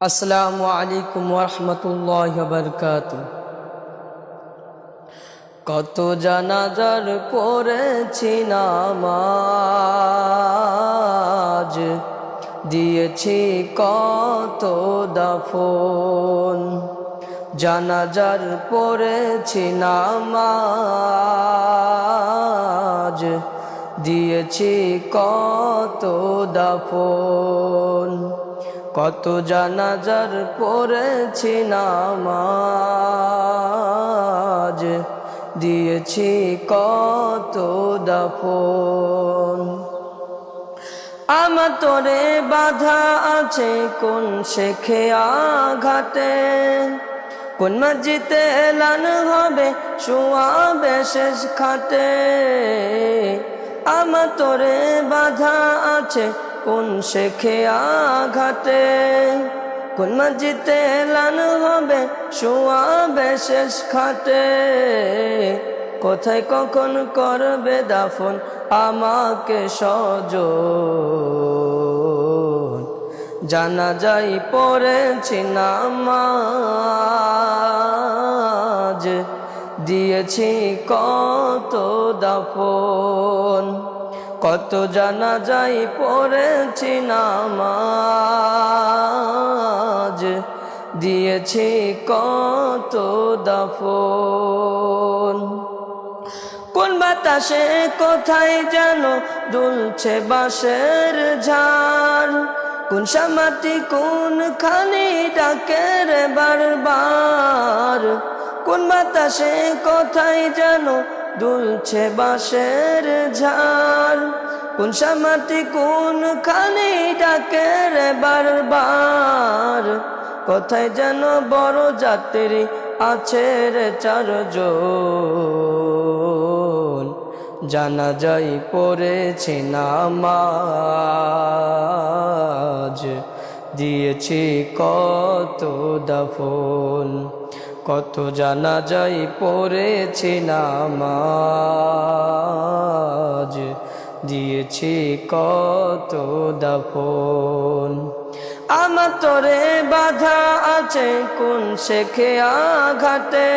আসসালামু আলাইকুম ওয়া রাহমাতুল্লাহি ওয়া বারাকাতুহু। কত জানাজার পড়েছি নামাজ, দিয়েছি কত দাফন। জানাজার পড়েছি নামাজ, দিয়েছি কত দাফন। কত জানাজার পড়েছি নামাজ, দিয়েছি কত দাফন। আমার তোরে বাধা আছে কোন শেখে আঘাতে, কোন মসজিদে এলান হবে শোয়াবে শেষ খাটে। আমার তোরে বাধা আছে কোন শেখে আঘাতে, কোন মসজিদে এলান হবে শোয়াবে শেষ খাটে। কোথায় কখন করবে দাফন আমাকে স্বজন। জানাজায় পড়েছি নামাজ, দিয়েছি কত দাফন। কত জানাজায় পড়েছি নামাজ, দিয়েছি কত দাফন। কোন বাতাসে কোথায় যেন দুলছে বাঁশের ঝাড়, কোন সামাটি কোন খানি ডাকে রে বারবার। কোন বাতাসে কোথায় যেন দুলছে বাঁশের ঝাড়, কোন সামাটি কোন খানি ডাকে রে বারবার। কোথায় যেন বড় যাত্রী আছে রে চারজন। জানাজায় পড়েছি নামাজ, দিয়েছি কত দাফন। কত জানাজায় পড়েছি নামাজ, দিয়েছি কত দাফন। আমার তোরে বাধা আছে কোন শেখে আঘাতে,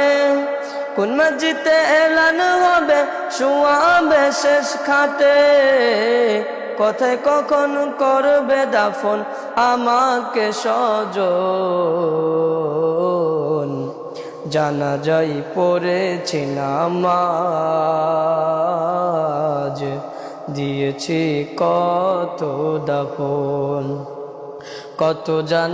কোন মসজিদে এলান হবে শোয়াবে শেষ খাটে। কোথায় কখন করবে দাফন আমাকে স্বজন। জানাজায় পড়েছি নামাজ, দিয়েছি কত দাফন। কত জানা